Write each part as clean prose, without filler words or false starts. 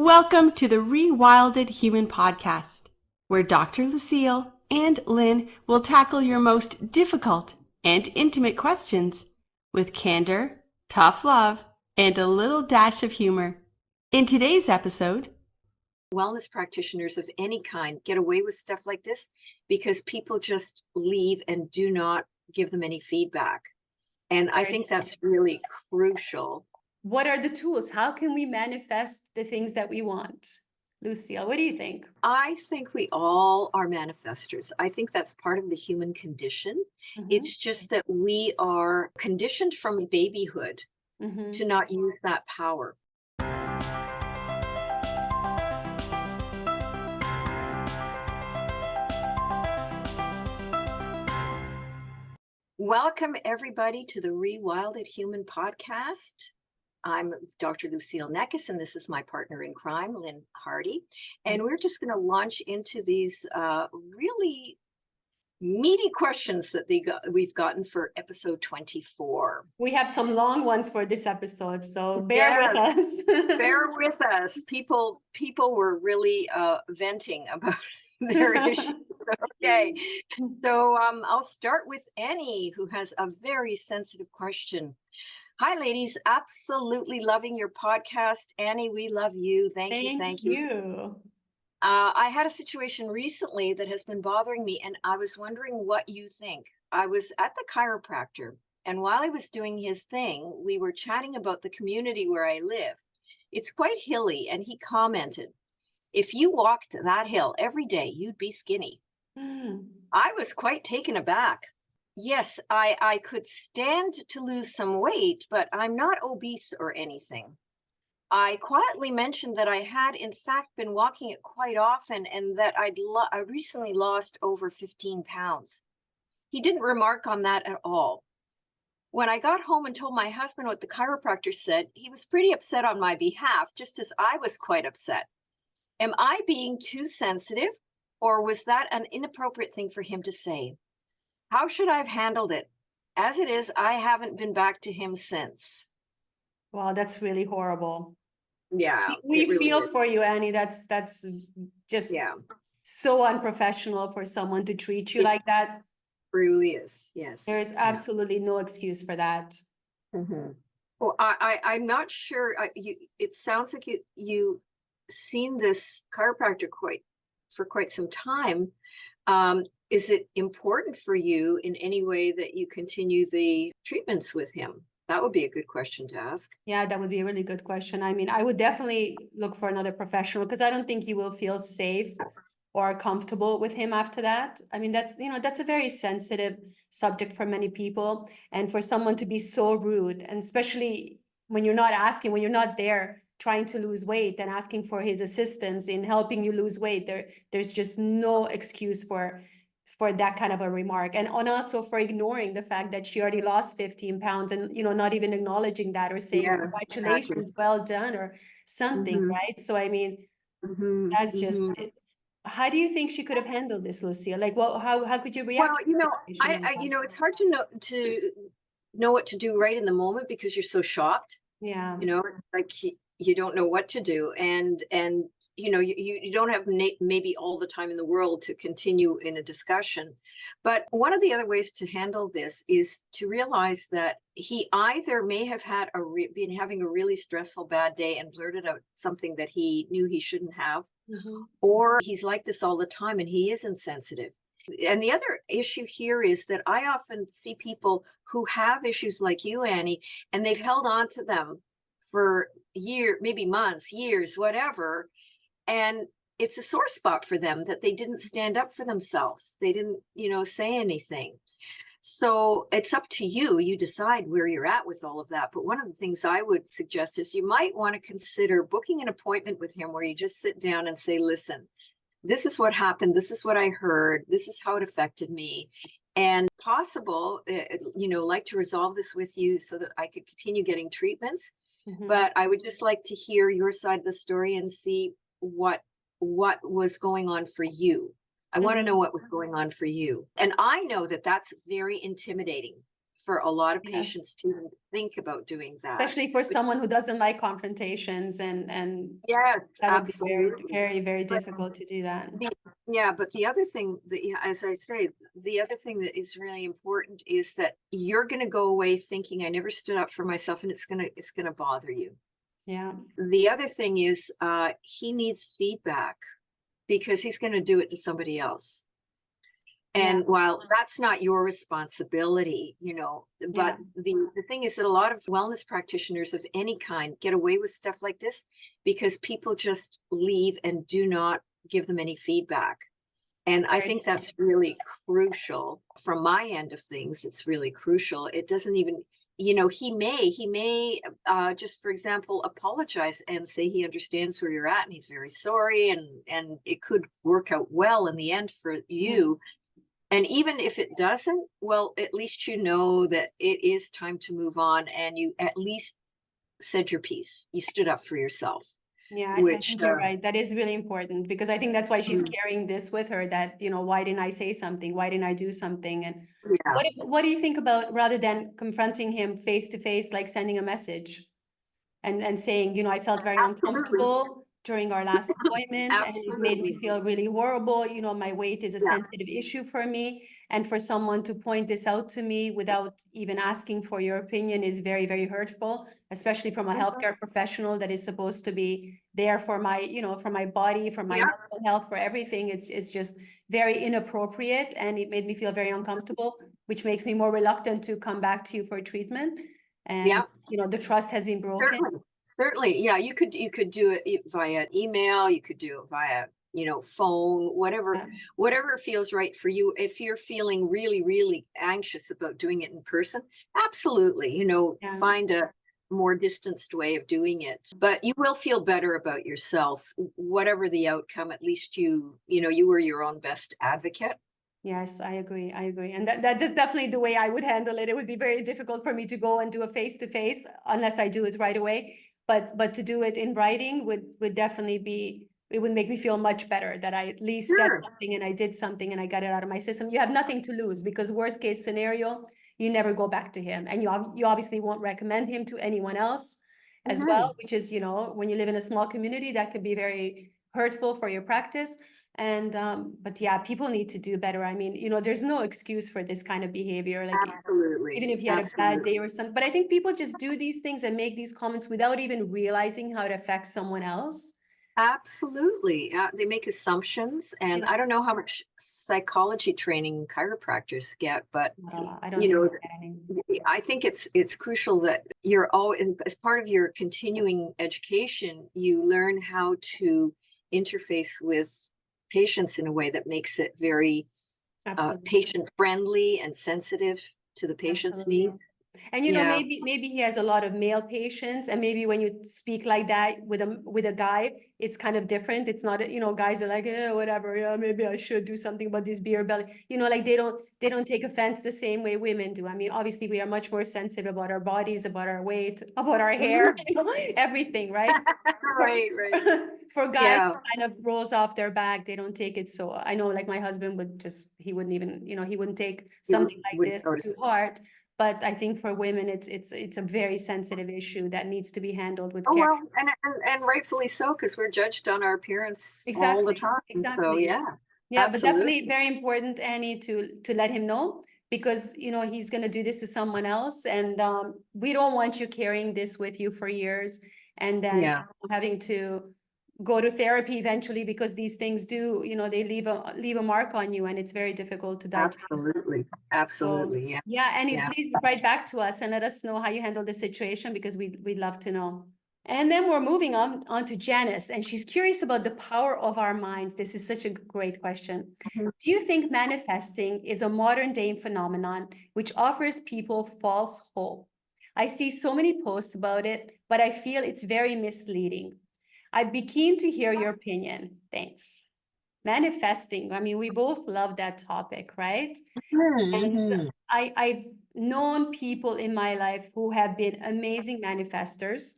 Welcome to the ReWilded Human Podcast, where Dr. Lucille and Lynn will tackle your most difficult and intimate questions with candor, tough love, and a little dash of humor. In today's episode, wellness practitioners of any kind get away with stuff like this because people just leave and do not give them any feedback. And I think that's really crucial. What are the tools? How can we manifest the things that we want? Lucille, what do you think? I think we all are manifestors. I think that's part of the human condition. It's just that we are conditioned from babyhood to not use that power. Welcome, everybody, to the ReWilded Human Podcast. I'm Dr. Lucille Neckes, and this is my partner in crime, Lynn Hardy. And we're just going to launch into these really meaty questions that we've gotten for episode 24. We have some long ones for this episode, so bear with us. Bear with us. People were really venting about their issues. Okay, so I'll start with Annie, who has a very sensitive question. Hi, ladies. Absolutely loving your podcast. Annie, we love you. Thank you. I had a situation recently that has been bothering me, and I was wondering what you think. I was at the chiropractor, and while he was doing his thing, we were chatting about the community where I live. It's quite hilly, and he commented, if you walked that hill every day, you'd be skinny. I was quite taken aback. Yes, I could stand to lose some weight, but I'm not obese or anything. I quietly mentioned that I had, in fact, been walking it quite often and that I recently lost over 15 pounds. He didn't remark on that at all. When I got home and told my husband what the chiropractor said, he was pretty upset on my behalf, just as I was quite upset. Am I being too sensitive, or was that an inappropriate thing for him to say? How should I have handled it? As it is, I haven't been back to him since. Wow, that's really horrible. Yeah. We really feel for you, Annie. That's just so unprofessional for someone to treat you like that. Really is, yes. There is absolutely no excuse for that. Well, I'm not sure. It sounds like you seen this chiropractor for quite some time. Is it important for you in any way that you continue the treatments with him? That would be a good question to ask. Yeah, that would be a really good question. I mean, I would definitely look for another professional because I don't think you will feel safe or comfortable with him after that. I mean, that's a very sensitive subject for many people. And for someone to be so rude, and especially when you're not asking, when you're not there trying to lose weight and asking for his assistance in helping you lose weight, there's just no excuse for that kind of a remark. And also for ignoring the fact that she already lost 15 pounds and, not even acknowledging that or saying, congratulations, well done or something, right? So, I mean, that's just, how do you think she could have handled this, Lucille? Like, well, how could you react? Well, it's hard to know what to do right in the moment because you're so shocked. Yeah. Like you don't know what to do. And you don't have maybe all the time in the world to continue in a discussion. But one of the other ways to handle this is to realize that he either may have had been having a really stressful bad day and blurted out something that he knew he shouldn't have, or he's like this all the time and he is insensitive. And the other issue here is that I often see people who have issues like you, Annie, and they've held on to them for years, maybe months, years, whatever. And it's a sore spot for them that they didn't stand up for themselves. They didn't, say anything. So it's up to you. You decide where you're at with all of that. But one of the things I would suggest is you might want to consider booking an appointment with him where you just sit down and say, listen, this is what happened. This is what I heard. This is how it affected me. And possible, like to resolve this with you so that I could continue getting treatments. But I would just like to hear your side of the story and see what was going on for you. I want to know what was going on for you. And I know that that's very intimidating for a lot of Yes. patients to even think about doing that. Especially for someone who doesn't like confrontations, and Yes, that would be very, absolutely. very, very But difficult to do that. Yeah, but the other thing that, as I say, the other thing that is really important is that you're going to go away thinking, I never stood up for myself, and it's going to bother you. Yeah. The other thing is, he needs feedback because he's going to do it to somebody else. And Yeah. while that's not your responsibility, but the thing is that a lot of wellness practitioners of any kind get away with stuff like this because people just leave and do not give them any feedback. And I think that's really crucial from my end of things. It's really crucial. It doesn't even, he may just, for example, apologize and say he understands where you're at and he's very sorry, and it could work out well in the end for you. And even if it doesn't, well, at least you know that it is time to move on, and you at least said your piece. You stood up for yourself. Yeah, I Which think you're right. That is really important, because I think that's why she's carrying this with her, that, why didn't I say something? Why didn't I do something? And yeah, what do you think about, rather than confronting him face to face, like sending a message and saying, I felt very absolutely, uncomfortable during our last appointment, and it made me absolutely, feel really horrible. My weight is a yeah, sensitive issue for me. And for someone to point this out to me without even asking for your opinion is very, very hurtful, especially from a healthcare professional that is supposed to be there for my, for my body, for my yeah, mental health, for everything. It's just very inappropriate, and it made me feel very uncomfortable, which makes me more reluctant to come back to you for treatment. And, yeah. the trust has been broken. Certainly, yeah. You could do it via email. You could do it via phone, whatever feels right for you. If you're feeling really, really anxious about doing it in person, absolutely, Yeah. find a more distanced way of doing it. But you will feel better about yourself, whatever the outcome. At least you were your own best advocate. Yes, I agree. I agree. And that is definitely the way I would handle it. It would be very difficult for me to go and do a face-to-face unless I do it right away. But to do it in writing would definitely be, it would make me feel much better that I at least said Sure. something and I did something and I got it out of my system. You have nothing to lose, because worst case scenario, you never go back to him. And you obviously won't recommend him to anyone else as well, which is, when you live in a small community, that could be very hurtful for your practice. And but yeah, people need to do better. I mean, there's no excuse for this kind of behavior. Like, Absolutely. even if you had a bad day or something. But I think people just do these things and make these comments without even realizing how it affects someone else. Absolutely. They make assumptions, and I don't know how much psychology training chiropractors get, but I don't think we're getting. I think it's crucial that you're always, as part of your continuing education, you learn how to interface with patients in a way that makes it very patient friendly and sensitive to the patient's needs. And maybe he has a lot of male patients, and maybe when you speak like that with a guy, it's kind of different. It's not, guys are like, whatever, yeah, maybe I should do something about this beer belly. Like they don't take offense the same way women do. I mean, obviously we are much more sensitive about our bodies, about our weight, about our hair, everything, right? Right. For guys, kind of rolls off their back. They don't take it. So I know, like, my husband he wouldn't even, he wouldn't take something like this to heart. But I think for women, it's a very sensitive issue that needs to be handled with care. Well, and rightfully so, because we're judged on our appearance all the time. Exactly. So yeah, But definitely very important, Annie, to let him know, because he's going to do this to someone else, and we don't want you carrying this with you for years, and then having to go to therapy eventually, because these things do, they leave a mark on you, and it's very difficult to digest. Absolutely. So, Annie, please write back to us and let us know how you handle the situation, because we'd love to know. And then we're moving on to Janice, and she's curious about the power of our minds. This is such a great question. Do you think manifesting is a modern day phenomenon which offers people false hope? I see so many posts about it, but I feel it's very misleading. I'd be keen to hear your opinion. Thanks. Manifesting. I mean, we both love that topic, right? And I've known people in my life who have been amazing manifestors.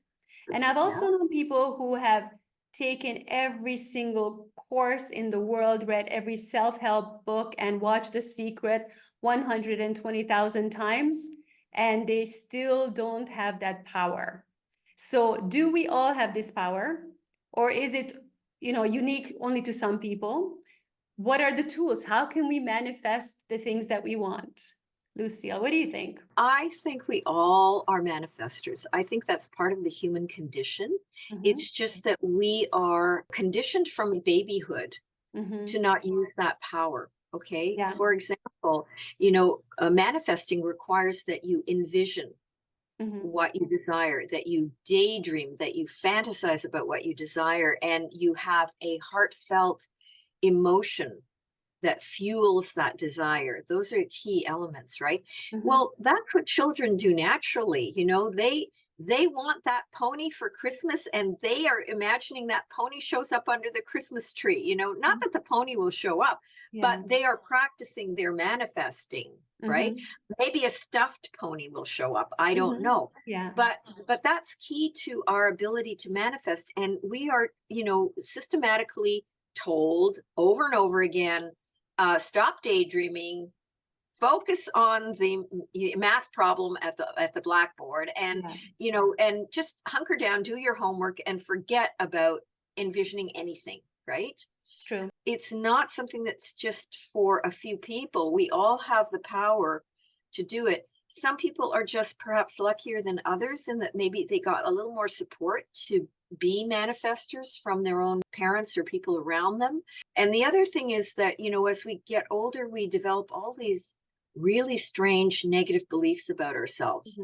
And I've also known people who have taken every single course in the world, read every self-help book, and watched The Secret 120,000 times, and they still don't have that power. So do we all have this power, or is it, unique only to some people? What are the tools? How can we manifest the things that we want? Lucille, what do you think? I think we all are manifestors. I think that's part of the human condition. It's just that we are conditioned from babyhood to not use that power. Okay. Yeah. For example, manifesting requires that you envision what you desire, that you daydream, that you fantasize about what you desire, and you have a heartfelt emotion that fuels that desire. Those are key elements, right? Well, that's what children do naturally. They want that pony for Christmas, and they are imagining that pony shows up under the Christmas tree. Not that the pony will show up, Yeah. but they are practicing their manifesting, right? Maybe a stuffed pony will show up. I don't know. Yeah. But that's key to our ability to manifest. And we are, systematically told over and over again, stop daydreaming, focus on the math problem at the blackboard, and and just hunker down, do your homework, and forget about envisioning anything, right? It's true. It's not something that's just for a few people. We all have the power to do it. Some people are just perhaps luckier than others in that maybe they got a little more support to be manifestors from their own parents or people around them. And the other thing is that, as we get older, we develop all these really strange negative beliefs about ourselves.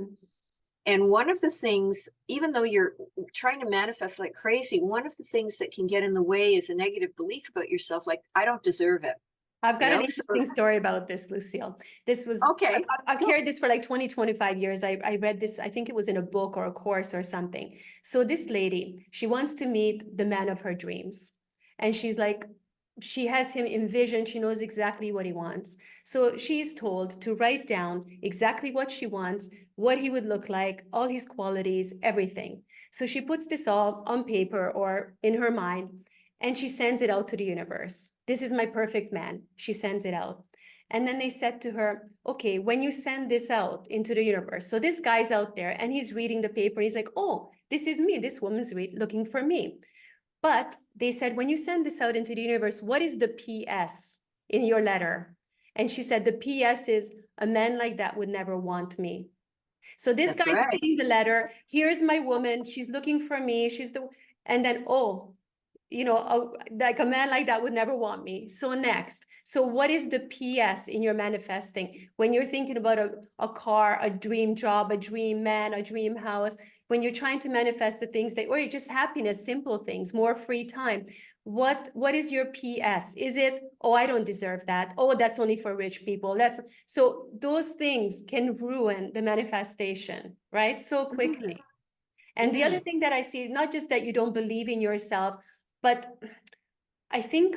And one of the things, even though you're trying to manifest like crazy, one of the things that can get in the way is a negative belief about yourself, like, I don't deserve it. I've got an interesting story about this, Lucille. This was, okay. I've carried this for like 20, 25 years. I read this, I think it was in a book or a course or something. So this lady, she wants to meet the man of her dreams. And she's like, she has him envisioned. She knows exactly what he wants. So she's told to write down exactly what she wants, what he would look like, all his qualities, everything. So she puts this all on paper or in her mind, and she sends it out to the universe. This is my perfect man. She sends it out. And then they said to her, okay, when you send this out into the universe, so this guy's out there and he's reading the paper. He's like, oh, this is me. This woman's looking for me. But they said, when you send this out into the universe, what is the PS in your letter? And she said, the PS is, a man like that would never want me. So this guy's reading the letter. Here's my woman. She's looking for me. And then, like a man like that would never want me. So next, so what is the PS in your manifesting? When you're thinking about a car, a dream job, a dream man, a dream house, when you're trying to manifest the things or just happiness, simple things, more free time, what is your PS? Is it, oh, I don't deserve that. Oh, that's only for rich people. So those things can ruin the manifestation, right? So quickly. And the other thing that I see, not just that you don't believe in yourself, but I think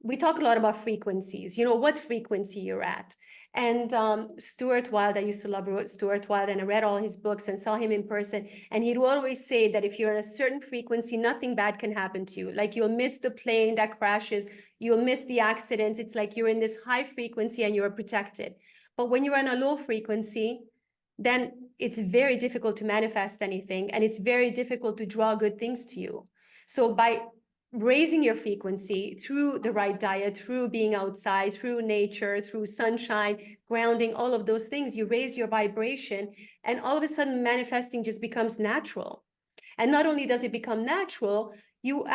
we talk a lot about frequencies, what frequency you're at. And Stuart Wilde, I used to love Stuart Wilde, and I read all his books and saw him in person. And he'd always say that if you're in a certain frequency, nothing bad can happen to you. Like you'll miss the plane that crashes, you'll miss the accidents. It's like you're in this high frequency and you're protected. But when you're in a low frequency, then it's very difficult to manifest anything, and it's very difficult to draw good things to you. So by raising your frequency through the right diet, through being outside, through nature, through sunshine, grounding, all of those things, you raise your vibration, and all of a sudden manifesting just becomes natural. And not only does it become natural, you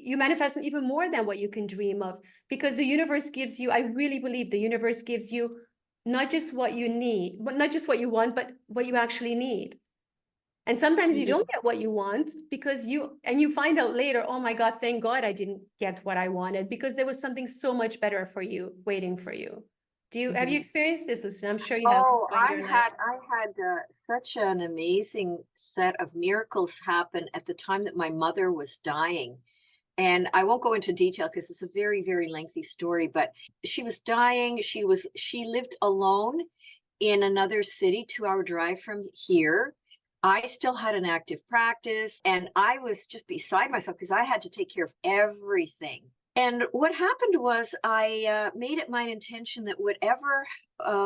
manifest even more than what you can dream of, because the universe gives you, I really believe the universe gives you not just what you need, but not just what you want, but what you actually need. And sometimes you don't get what you want because you find out later, oh my God, thank God I didn't get what I wanted, because there was something so much better for you, waiting for you. Have you experienced this, Listen? I'm sure you have. Oh, I had such an amazing set of miracles happen at the time that my mother was dying. And I won't go into detail because it's a very, very lengthy story, but she was dying. She lived alone in another city, 2-hour drive from here. I still had an active practice, and I was just beside myself because I had to take care of everything And what happened was I made it my intention that whatever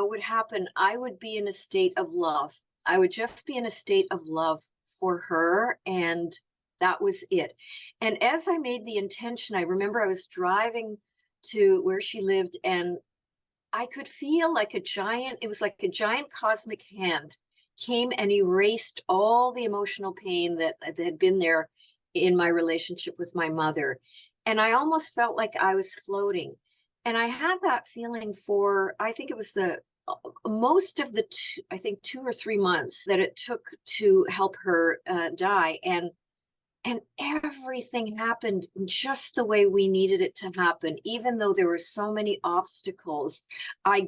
would happen, I would be in a state of love. I would just be in a state of love for her. And that was it. And as I made the intention, I remember I was driving to where she lived, and I could feel like it was like a giant cosmic hand came and erased all the emotional pain that had been there in my relationship with my mother. And I almost felt like I was floating. And I had that feeling for, I think it was most of the, I think 2 or 3 months that it took to help her die. And everything happened just the way we needed it to happen, even though there were so many obstacles. I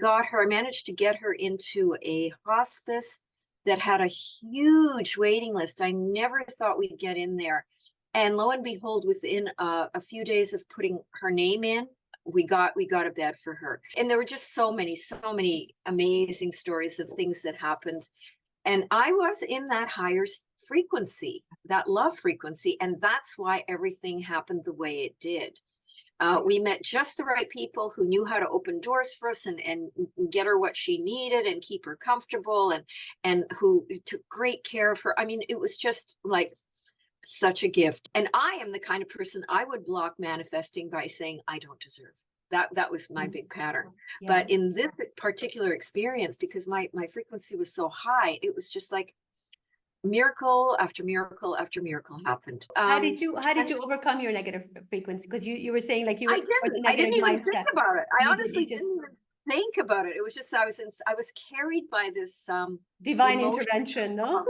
managed to get her into a hospice that had a huge waiting list. I never thought we'd get in there. And lo and behold, within a few days of putting her name in, we got a bed for her. And there were just so many amazing stories of things that happened. And I was in that higher frequency, that love frequency. And that's why everything happened the way it did. We met just the right people who knew how to open doors for us and get her what she needed and keep her comfortable, and who took great care of her. I mean, it was just like such a gift. And I am the kind of person, I would block manifesting by saying, I don't deserve. That was my big pattern. Yeah. But in this particular experience, because my frequency was so high, it was just like miracle after miracle after miracle happened. How did you overcome your negative frequency? Because you were saying like you were I for the I negative didn't even mindset. think about it. I You honestly just didn't even think about it. It was just I was carried by this divine emotion. intervention, no?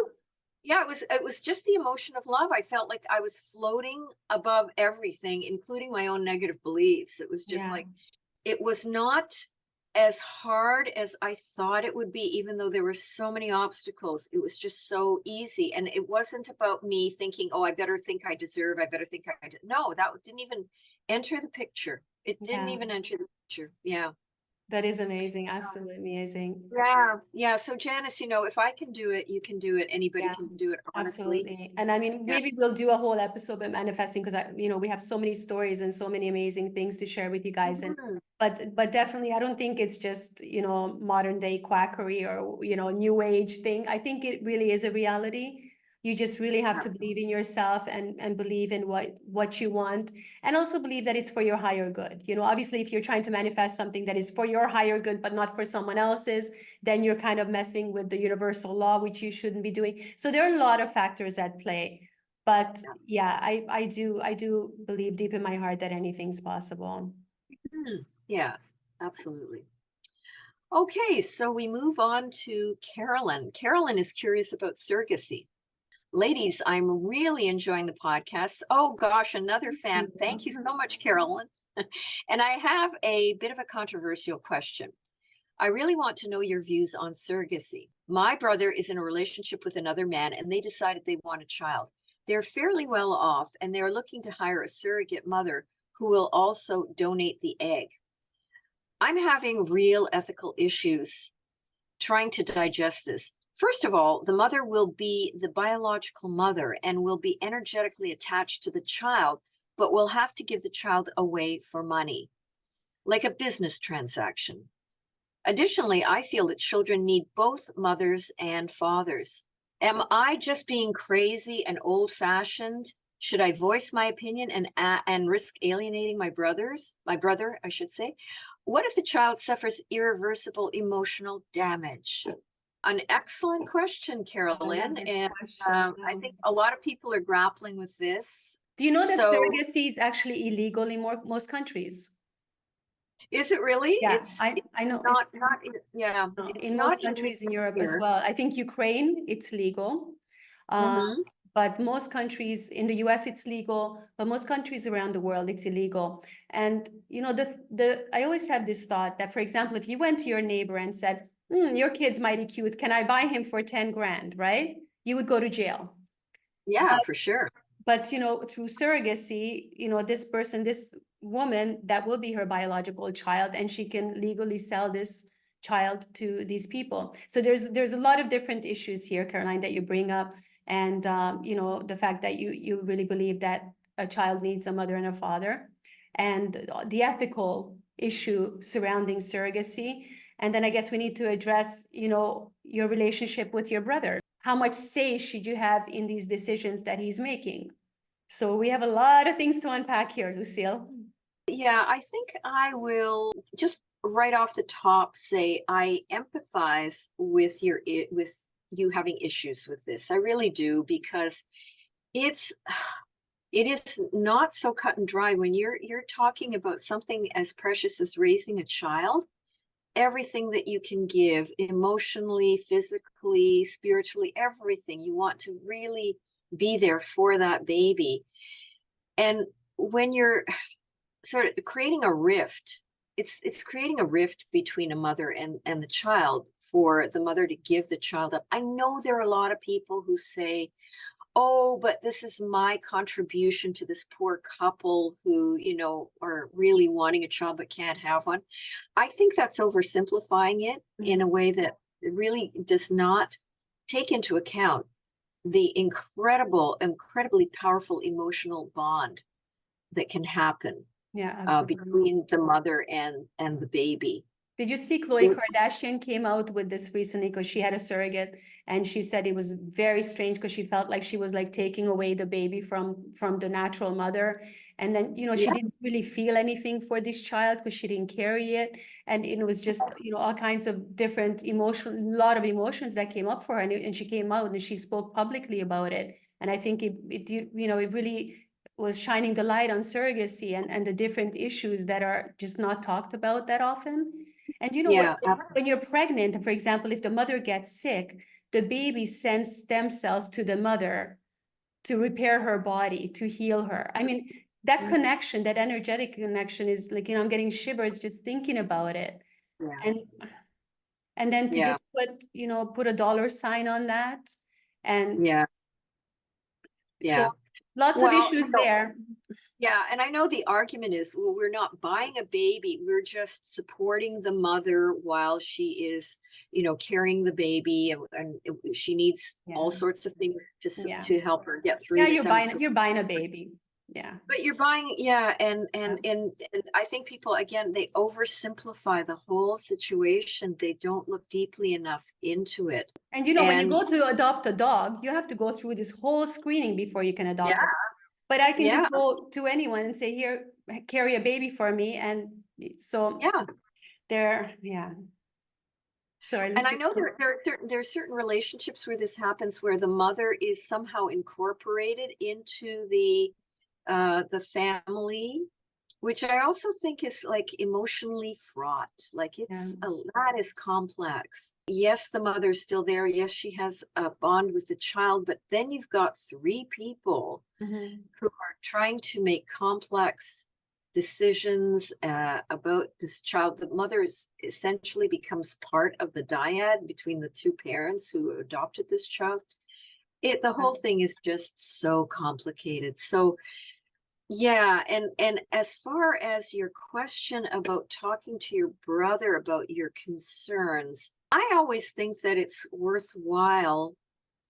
Yeah, it was just the emotion of love. I felt like I was floating above everything, including my own negative beliefs. It was just Yeah. like, it was not as hard as I thought it would be, even though there were so many obstacles. It was just so easy. And it wasn't about me thinking, oh, I better think I deserve, I better think I did. No, that didn't even enter the picture. It didn't Yeah. even enter the picture. Yeah. That is amazing. Absolutely amazing. Yeah. So Janice, if I can do it, you can do it. Anybody Yeah, can do it, honestly. absolutely. And I mean, Yeah. maybe we'll do a whole episode about manifesting because we have so many stories and so many amazing things to share with you guys. And Mhm. but definitely, I don't think it's just, modern day quackery or, new age thing. I think it really is a reality. You just really have to believe in yourself and believe in what you want, and also believe that it's for your higher good. Obviously, if you're trying to manifest something that is for your higher good, but not for someone else's, then you're kind of messing with the universal law, which you shouldn't be doing. So there are a lot of factors at play. But yeah, I do believe deep in my heart that anything's possible. Yes, absolutely. Okay, so we move on to Carolyn. Carolyn is curious about surrogacy. Ladies, I'm really enjoying the podcast. Oh gosh, another fan. Thank you so much, Carolyn. And I have a bit of a controversial question. I really want to know your views on surrogacy. My brother is in a relationship with another man, and they decided they want a child. They're fairly well off, and they're looking to hire a surrogate mother who will also donate the egg. I'm having real ethical issues trying to digest this. First of all, the mother will be the biological mother and will be energetically attached to the child, but will have to give the child away for money, like a business transaction. Additionally, I feel that children need both mothers and fathers. Am I just being crazy and old-fashioned? Should I voice my opinion and risk alienating my brother, I should say? What if the child suffers irreversible emotional damage? An excellent question, Carolyn. And I think a lot of people are grappling with this. Do you know that So, surrogacy is actually illegal in most countries? is it really? Yeah, It's I know. not, yeah. It's In not most countries in illegal Europe as here. well. I think Ukraine, it's legal. Mhm. But most countries in the US, it's legal, but most countries around the world, it's illegal. And I always have this thought that, for example, if you went to your neighbor and said, your kid's mighty cute, can I buy him for 10 grand, right? You would go to jail. Yeah, for sure. But through surrogacy, this woman, that will be her biological child, and she can legally sell this child to these people. So there's a lot of different issues here, Caroline, that you bring up. And the fact that you really believe that a child needs a mother and a father. and the ethical issue surrounding surrogacy. And then I guess we need to address, your relationship with your brother. How much say should you have in these decisions that he's making? So we have a lot of things to unpack here, Lucille. Yeah, I think I will just right off the top say I empathize with you having issues with this. I really do, because it is not so cut and dry when you're talking about something as precious as raising a child. Everything that you can give emotionally, physically, spiritually, everything, you want to really be there for that baby. And when you're sort of creating a rift, it's creating a rift between a mother and the child, for the mother to give the child up. I know there are a lot of people who say, oh, but this is my contribution to this poor couple who, are really wanting a child but can't have one. I think that's oversimplifying it in a way that really does not take into account the incredibly powerful emotional bond that can happen between the mother and the baby. Did you see Khloe Kardashian came out with this recently because she had a surrogate, and she said it was very strange because she felt like she was like taking away the baby from the natural mother. And then, she didn't really feel anything for this child because she didn't carry it. And it was just, all kinds of different lot of emotions that came up for her. And she came out and she spoke publicly about it. And I think it really was shining the light on surrogacy and the different issues that are just not talked about that often. And when you're pregnant, for example, if the mother gets sick, the baby sends stem cells to the mother to repair her body, to heal her. I mean, that connection, that energetic connection is like, I'm getting shivers just thinking about it. Yeah. And then to just put a dollar sign on that. And so lots of issues there. Yeah, and I know the argument is, well, we're not buying a baby, we're just supporting the mother while she is, carrying the baby, and she needs all sorts of things to help her get through. Yeah, you're buying a baby. Yeah. But you're buying, and I think people, again, they oversimplify the whole situation. They don't look deeply enough into it. And when you go to adopt a dog, you have to go through this whole screening before you can adopt it. But I can just go to anyone and say, here, carry a baby for me. And so Sorry. And I know there are certain relationships where this happens, where the mother is somehow incorporated into the family, which I also think is like emotionally fraught. Like that is complex. Yes, the mother's still there. Yes, she has a bond with the child, but then you've got three people who are trying to make complex decisions about this child. The mother essentially becomes part of the dyad between the two parents who adopted this child. The whole thing is just so complicated. So yeah, and as far as your question about talking to your brother about your concerns, I always think that it's worthwhile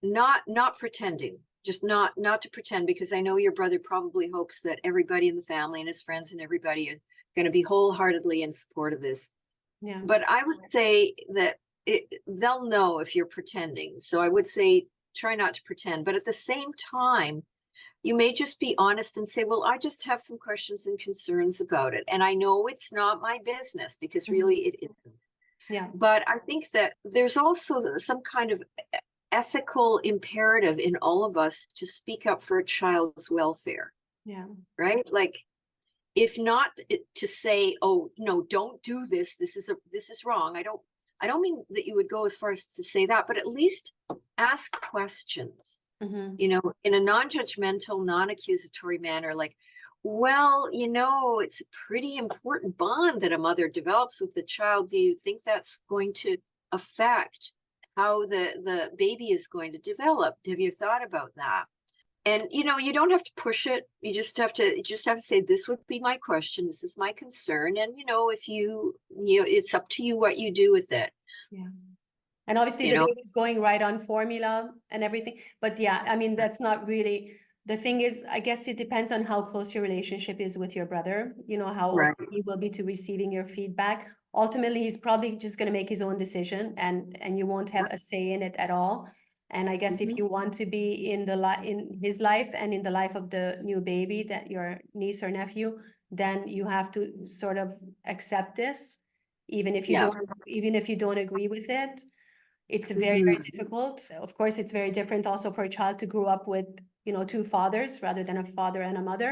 not pretending, just not to pretend, because I know your brother probably hopes that everybody in the family and his friends and everybody are going to be wholeheartedly in support of this. Yeah. But I would say that they'll know if you're pretending. So I would say try not to pretend, but at the same time, you may just be honest and say, well, I just have some questions and concerns about it. And I know it's not my business, because really it isn't. Yeah. But I think that there's also some kind of ethical imperative in all of us to speak up for a child's welfare. Yeah. Right? Like, if not to say, oh, no, don't do this. This is wrong. I don't mean that you would go as far as to say that, but at least ask questions. In a non-judgmental, non-accusatory manner, like, well, it's a pretty important bond that a mother develops with the child. Do you think that's going to affect how the baby is going to develop? Have you thought about that? And, you don't have to push it. You just have to say, this would be my question. This is my concern. And, if it's up to you what you do with it. Yeah. And obviously the baby's going right on formula and everything. But yeah, I mean, that's not really The thing is, I guess it depends on how close your relationship is with your brother, how Right. open he will be to receiving your feedback. Ultimately, he's probably just going to make his own decision, and you won't have a say in it at all. And I guess if Mhm. you want to be in in his life and in the life of the new baby, that your niece or nephew, then you have to sort of accept this, even if you Yeah. don't agree with it. It's very, very Mhm. difficult. Of course, it's very different also for a child to grow up with, two fathers rather than a father and a mother.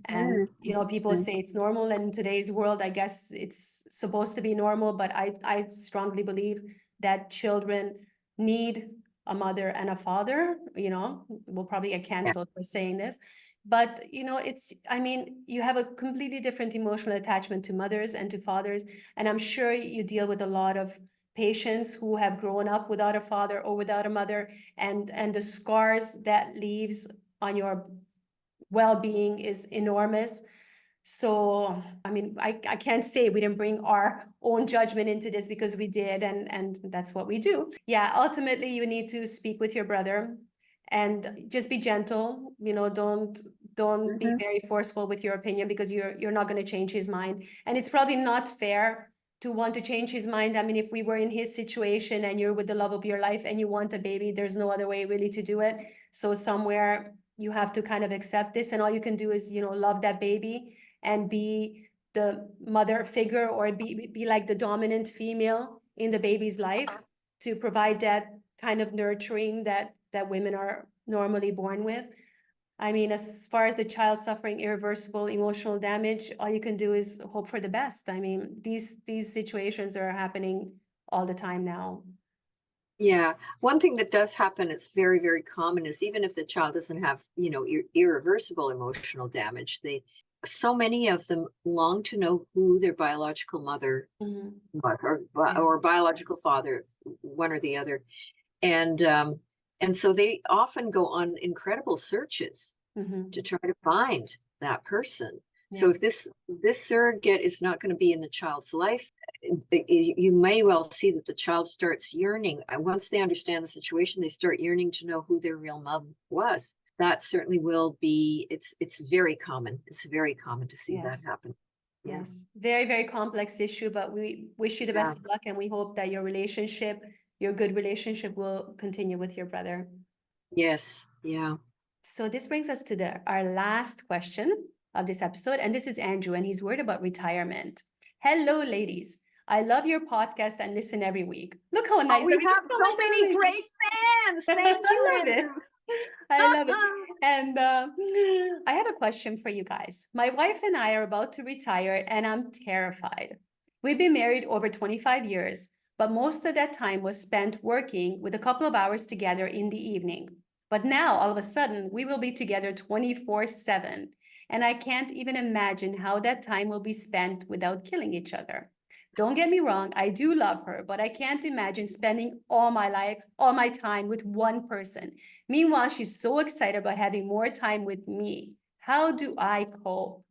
And, people Mhm. say it's normal. And in today's world, I guess it's supposed to be normal, but I strongly believe that children need a mother and a father. We'll probably get Yeah. canceled for saying this. But, you have a completely different emotional attachment to mothers and to fathers. And I'm sure you deal with a lot of patients who have grown up without a father or without a mother, and the scars that leaves on your well-being is enormous. So, I can't say we didn't bring our own judgment into this, because we did, and that's what we do. Yeah, ultimately, you need to speak with your brother and just be gentle. Don't be Mhm. very forceful with your opinion, because you're not going to change his mind. And it's probably not fair to want to change his mind. I mean, if we were in his situation and you're with the love of your life and you want a baby, there's no other way really to do it. So somewhere you have to kind of accept this, and all you can do is, love that baby and be the mother figure, or be like the dominant female in the baby's life, to provide that kind of nurturing that women are normally born with. I mean, as far as the child suffering irreversible emotional damage, all you can do is hope for the best. I mean, these situations are happening all the time now. Yeah. One thing that does happen, it's very, very common, is even if the child doesn't have, irreversible emotional damage, so many of them long to know who their biological mother Mhm. was, Yes. or biological father, one or the other. And so they often go on incredible searches Mhm. to try to find that person. So if Yes. this surrogate is not going to be in the child's life, you may well see that the child starts yearning. Once they understand the situation, they start yearning to know who their real mom was. That certainly will be. It's very common. It's very common to see that Yes. happen. Yeah. Yes. Very, very complex issue, but we wish you the Yeah. best of luck, and we hope that your good relationship will continue with your brother. Yes. Yeah. So this brings us to our last question of this episode, and this is Andrew, and he's worried about retirement. Hello, ladies. I love your podcast and listen every week. Look how nice. Oh, we I mean, have there's so so much many information. great fans. Thank you, I love Andrew. it. I love it. And I have a question for you guys. My wife and I are about to retire, and I'm terrified. We've been married over 25 years, but most of that time was spent working, with a couple of hours together in the evening. But now, all of a sudden, we will be together 24/7. And I can't even imagine how that time will be spent without killing each other. Don't get me wrong, I do love her, but I can't imagine spending all my life, all my time with one person. Meanwhile, she's so excited about having more time with me. How do I cope?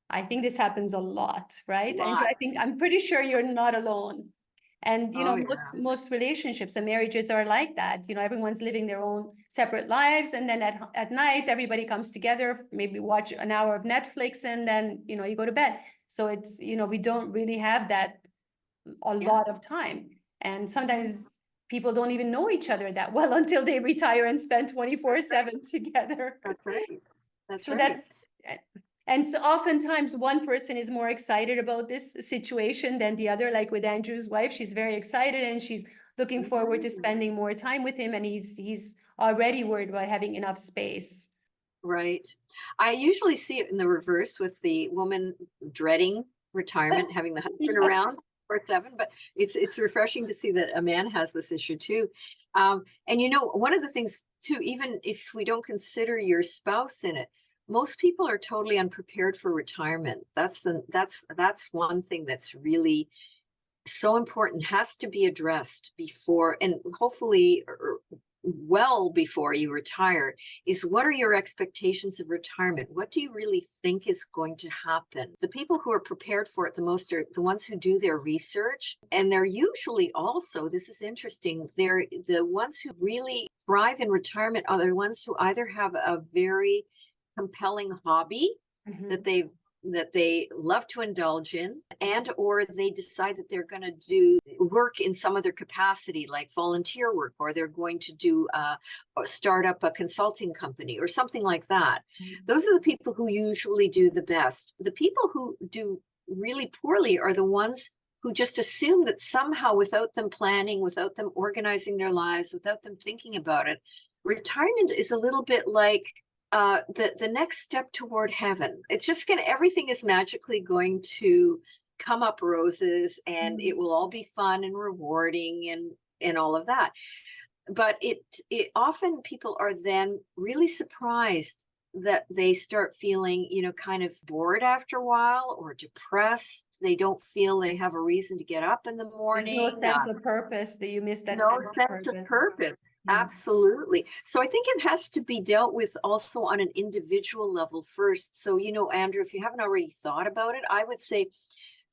I think this happens a lot, right? Andrew, Lot. I'm pretty sure you're not alone. And Oh, most relationships and marriages are like that. Everyone's living their own separate lives, and then at night everybody comes together, maybe watch an hour of Netflix, and then you go to bed. So it's we don't really have that a yeah. lot of time. And sometimes people don't even know each other that well until they retire and spend 24/7 together. That's right. That's So right. and so oftentimes one person is more excited about this situation than the other. Like with Andrew's wife, she's very excited and she's looking forward to Mhm. spending more time with him, and he's already worried about having enough space. Right. I usually see it in the reverse, with the woman dreading retirement, having the husband Yeah. around for 7, but it's refreshing to see that a man has this issue too. And one of the things too, even if we don't consider your spouse in it, most people are totally unprepared for retirement. That's one thing that's really so important, has to be addressed before, and hopefully well before you retire is, what are your expectations of retirement? What do you really think is going to happen? The people who are prepared for it the most are the ones who do their research. And they're usually also, this is interesting, they're the ones who really thrive in retirement are the ones who either have a very compelling hobby that they love to indulge in, and or they decide that they're going to do work in some other capacity, like volunteer work, or they're going to do start up a consulting company or something like that. Those are the people who usually do the best. The people who do really poorly are the ones who just assume that somehow, without them planning, without them organizing their lives, without them thinking about it, retirement is a little bit like the next step toward heaven. It's just everything is magically going to come up roses, and it will all be fun and rewarding and all of that. But it often people are then really surprised that they start feeling, kind of bored after a while, or depressed. They don't feel they have a reason to get up in the morning. There's no sense of purpose. That you miss that no sense of purpose. Absolutely. So I think it has to be dealt with also on an individual level first. So, Andrew, if you haven't already thought about it, I would say,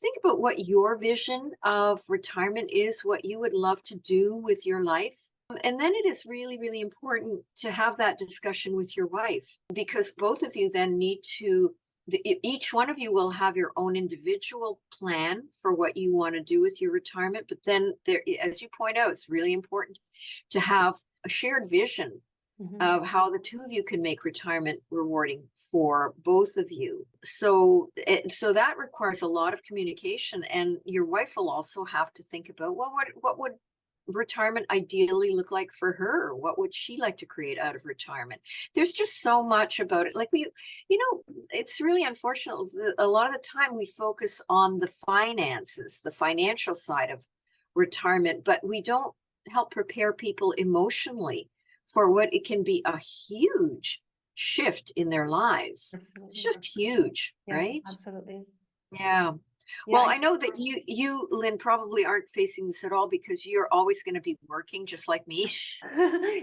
think about what your vision of retirement is, what you would love to do with your life. And then it is really, really important to have that discussion with your wife, because both of you then need to, each one of you will have your own individual plan for what you want to do with your retirement. But then there, as you point out, it's really important to have a shared vision of how the two of you can make retirement rewarding for both of you. So that requires a lot of communication, and your wife will also have to think about, well, what would retirement ideally look like for her? What would she like to create out of retirement? There's just so much about it. Like it's really unfortunate. A lot of the time we focus on the finances, the financial side of retirement, but we don't help prepare people emotionally for what it can be a huge shift in their lives. Absolutely. It's just huge, right? Absolutely. Yeah. Well, I know that you, Lynn, probably aren't facing this at all, because you're always going to be working just like me.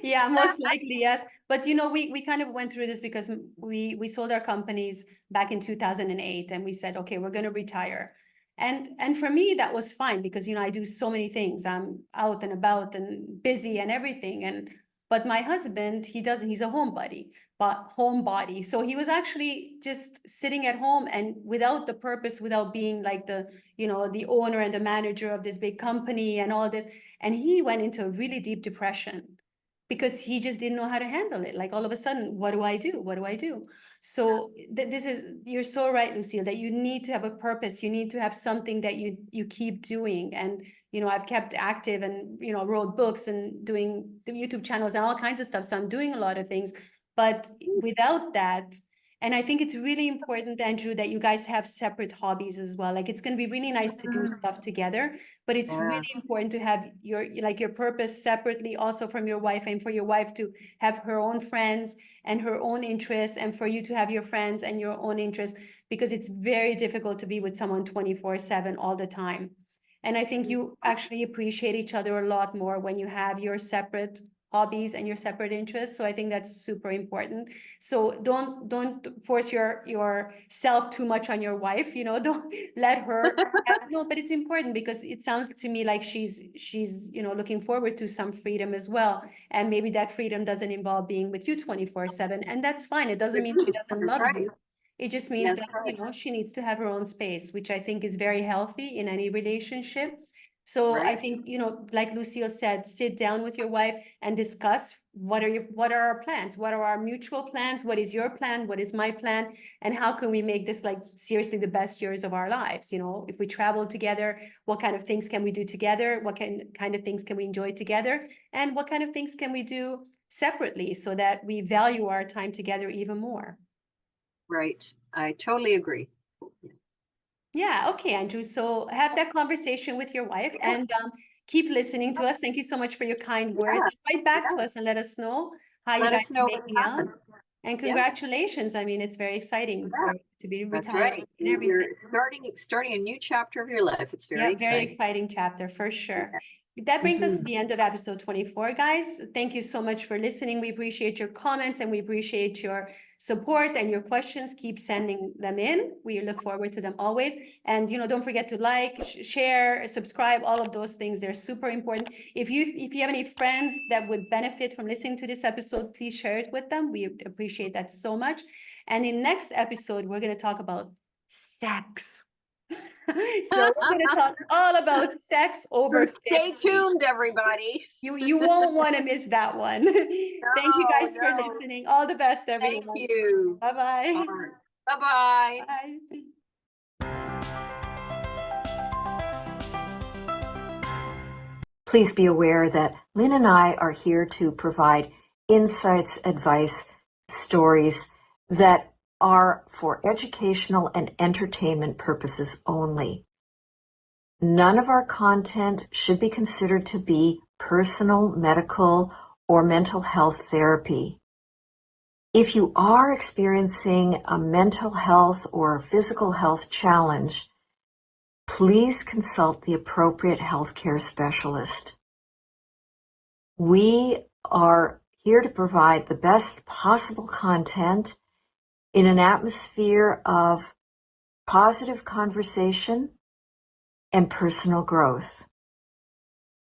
Yeah, most likely, yes. But we kind of went through this because we sold our companies back in 2008, and we said, okay, we're going to retire. And for me, that was fine, because I do so many things. I'm out and about and busy and everything. But my husband, he doesn't, he's a homebody. So he was actually just sitting at home, and without the purpose, without being like the owner and the manager of this big company and all this. And he went into a really deep depression because he just didn't know how to handle it. Like, all of a sudden, what do I do? What do I do? So you're so right, Lucille, that you need to have a purpose. You need to have something that you keep doing. And I've kept active and wrote books and doing the YouTube channels and all kinds of stuff. So I'm doing a lot of things, but without that. And I think it's really important, Andrew, that you guys have separate hobbies as well. Like, it's going to be really nice to do stuff together, but it's really important to have your purpose separately also from your wife, and for your wife to have her own friends and her own interests, and for you to have your friends and your own interests, because it's very difficult to be with someone 24/7 all the time. And I think you actually appreciate each other a lot more when you have your separate hobbies and your separate interests. So I think that's super important. So don't force yourself too much on your wife, don't let her no, but it's important, because it sounds to me like she's looking forward to some freedom as well. And maybe that freedom doesn't involve being with you 24/7, and that's fine. It doesn't mean she doesn't love you. It just means that, she needs to have her own space, which I think is very healthy in any relationship. So I think, like Lucille said, sit down with your wife and discuss what are our plans? What are our mutual plans? What is your plan? What is my plan? And how can we make this, like, seriously the best years of our lives? If we travel together, what kind of things can we do together? What kind of things can we enjoy together? And what kind of things can we do separately, so that we value our time together even more? Right. I totally agree. Yeah. Okay, Andrew. So have that conversation with your wife, and keep listening to us. Thank you so much for your kind words. And write back to us and let us know how you guys are making out. And congratulations. I mean, it's very exciting to be retired and everything. You're starting a new chapter of your life. It's very exciting. Very exciting chapter for sure. That brings us to the end of episode 24, guys. Thank you so much for listening. We appreciate your comments and we appreciate your support and your questions. Keep sending them in. We look forward to them always. And, don't forget to like, share, subscribe, all of those things. They're super important. If you have any friends that would benefit from listening to this episode, please share it with them. We appreciate that so much. And in next episode, we're going to talk about sex. So we're going to talk all about sex over 50. Stay tuned, everybody. You won't want to miss that one. Thank you guys for listening. All the best, everyone. Thank you. Bye-bye. Bye-bye. Bye. Please be aware that Lynn and I are here to provide insights, advice, stories that are for educational and entertainment purposes only. None of our content should be considered to be personal, medical, or mental health therapy. If you are experiencing a mental health or physical health challenge, please consult the appropriate healthcare specialist. We are here to provide the best possible content in an atmosphere of positive conversation and personal growth.